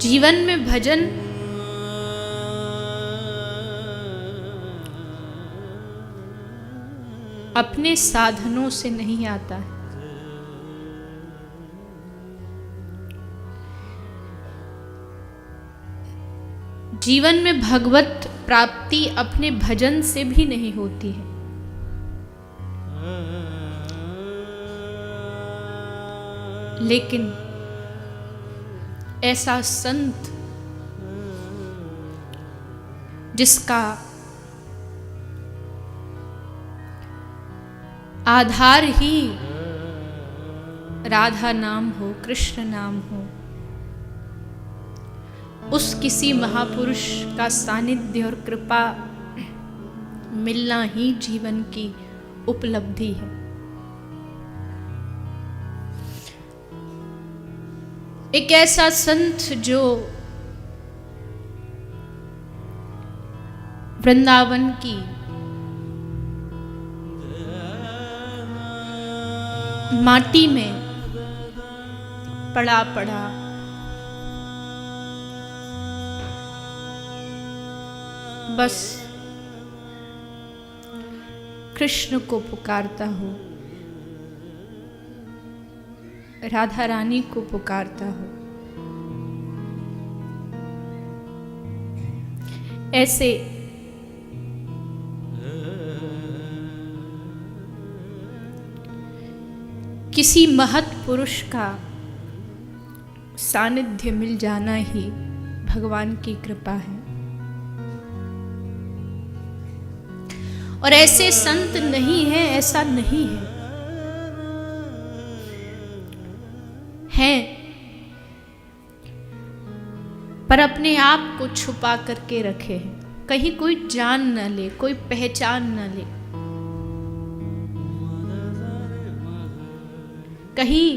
जीवन में भजन अपने साधनों से नहीं आता है। जीवन में भगवत प्राप्ति अपने भजन से भी नहीं होती है। लेकिन ऐसा संत जिसका आधार ही राधा नाम हो, कृष्ण नाम हो, उस किसी महापुरुष का सानिध्य और कृपा मिलना ही जीवन की उपलब्धि है। एक ऐसा संत जो वृंदावन की माटी में पड़ा पड़ा बस कृष्ण को पुकारता हो, राधा रानी को पुकारता हो, ऐसे किसी महत् पुरुष का सानिध्य मिल जाना ही भगवान की कृपा है। और ऐसे संत नहीं है, ऐसा नहीं है, हैं, पर अपने आप को छुपा करके रखे हैं, कहीं कोई जान न ले, कोई पहचान न ले, कहीं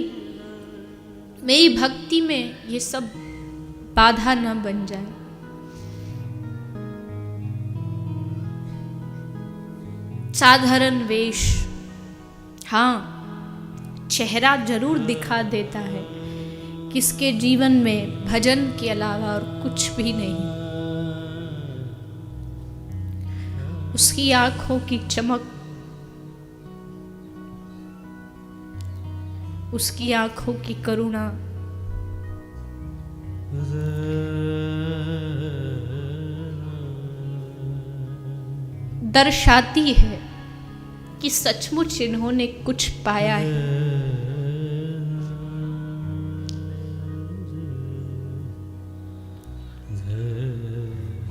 मेरी भक्ति में ये सब बाधा न बन जाए। साधारण वेश, हाँ, चेहरा जरूर दिखा देता है कि इसके जीवन में भजन के अलावा और कुछ भी नहीं। उसकी आंखों की चमक, उसकी आंखों की करुणा दर्शाती है कि सचमुच इन्होंने कुछ पाया है।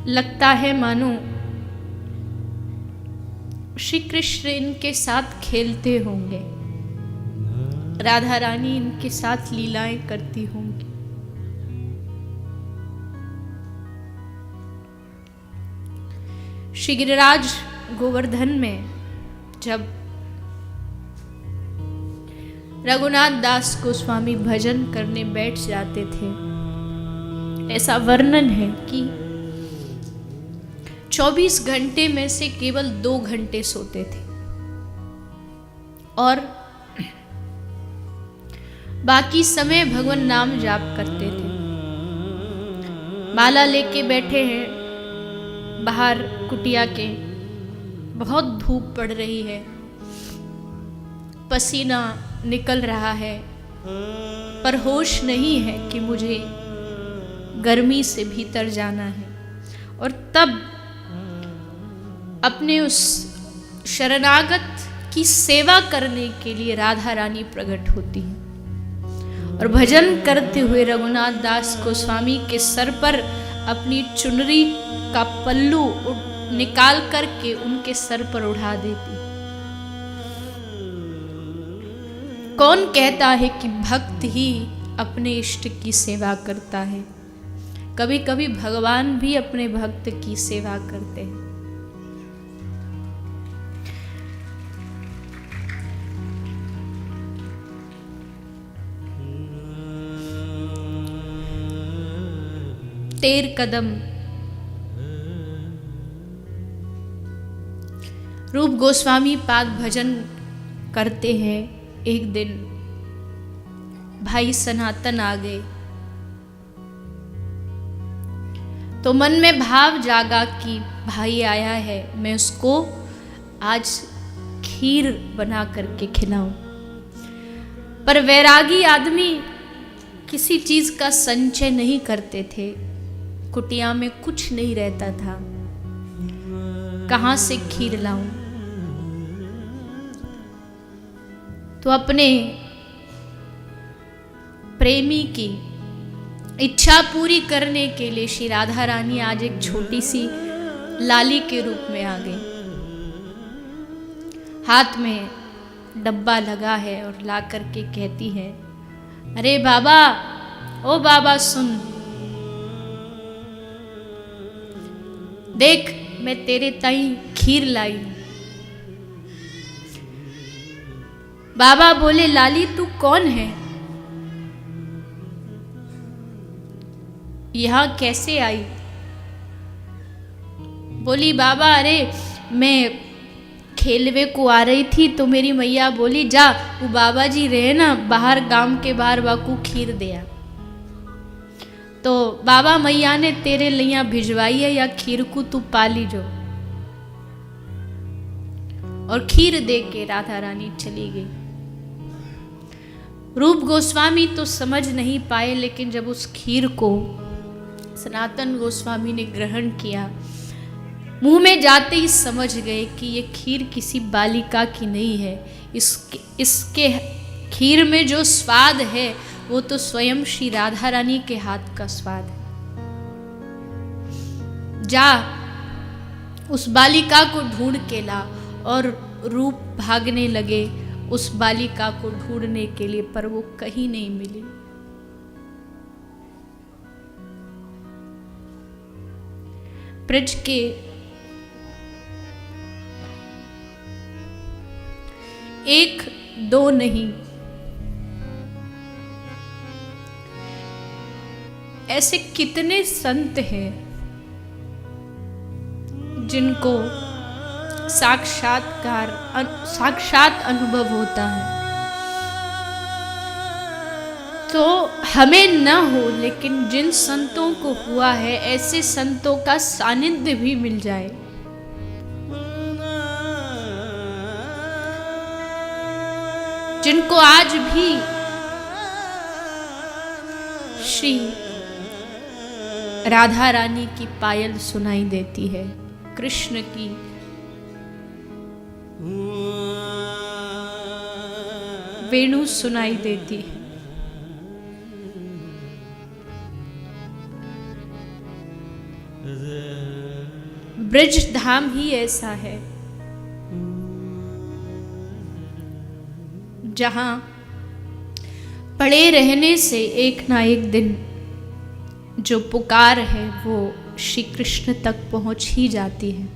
लगता है मानो श्री कृष्ण इनके साथ खेलते होंगे, राधा रानी इनके साथ लीलाएं करती होंगी। श्री गिरिराज गोवर्धन में जब रघुनाथ दास गोस्वामी भजन करने बैठ जाते थे, ऐसा वर्णन है कि 24 घंटे में से केवल 2 घंटे सोते थे और बाकी समय भगवान नाम जाप करते थे। माला लेके बैठे हैं बाहर कुटिया के, बहुत धूप पड़ रही है, पसीना निकल रहा है, पर होश नहीं है कि मुझे गर्मी से भीतर जाना है। और तब अपने उस शरणागत की सेवा करने के लिए राधा रानी प्रकट होती है और भजन करते हुए रघुनाथ दास गोस्वामी के सर पर अपनी चुनरी का पल्लू निकाल करके उनके सर पर उड़ा देती। कौन कहता है कि भक्त ही अपने इष्ट की सेवा करता है? कभी कभी भगवान भी अपने भक्त की सेवा करते हैं। तेर कदम रूप गोस्वामी पाद भजन करते हैं। एक दिन भाई सनातन आ गए तो मन में भाव जागा कि भाई आया है, मैं उसको आज खीर बना करके खिलाऊं। पर वैरागी आदमी किसी चीज का संचय नहीं करते थे, कुटिया में कुछ नहीं रहता था, कहां से खीर लाऊं। तो अपने प्रेमी की इच्छा पूरी करने के लिए श्री राधा रानी आज एक छोटी सी लाली के रूप में आ गई। हाथ में डब्बा लगा है और ला करके कहती है, अरे बाबा, ओ बाबा सुन, देख मैं तेरे ताई खीर लाई हूं। बाबा बोले, लाली तू कौन है, यहां कैसे आई? बोली, बाबा अरे मैं खेलवे को आ रही थी तो मेरी मैया बोली जा, वो बाबा जी रहे ना बाहर, गांव के बाहर, बाकू खीर दिया। तो बाबा मैया ने तेरे लिया भिजवाई है, या खीर को तू पाली जो। और खीर दे के राधा रानी चली गई। रूप गोस्वामी तो समझ नहीं पाए, लेकिन जब उस खीर को सनातन गोस्वामी ने ग्रहण किया, मुंह में जाते ही समझ गए कि ये खीर किसी बालिका की नहीं है। इसके खीर में जो स्वाद है वो तो स्वयं श्री राधा रानी के हाथ का स्वाद है। जा उस बालिका को ढूंढ के ला। और रूप भागने लगे उस बालिका को ढूंढने के लिए, पर वो कहीं नहीं मिली। ब्रज के एक दो नहीं, ऐसे कितने संत हैं जिनको साक्षात अनुभव होता है। तो हमें न हो, लेकिन जिन संतों को हुआ है, ऐसे संतों का सानिध्य भी मिल जाए, जिनको आज भी श्री राधा रानी की पायल सुनाई देती है, कृष्ण की वेणु सुनाई देती है। ब्रज धाम ही ऐसा है जहां पड़े रहने से एक ना एक दिन जो पुकार है वो श्री कृष्ण तक पहुंच ही जाती है।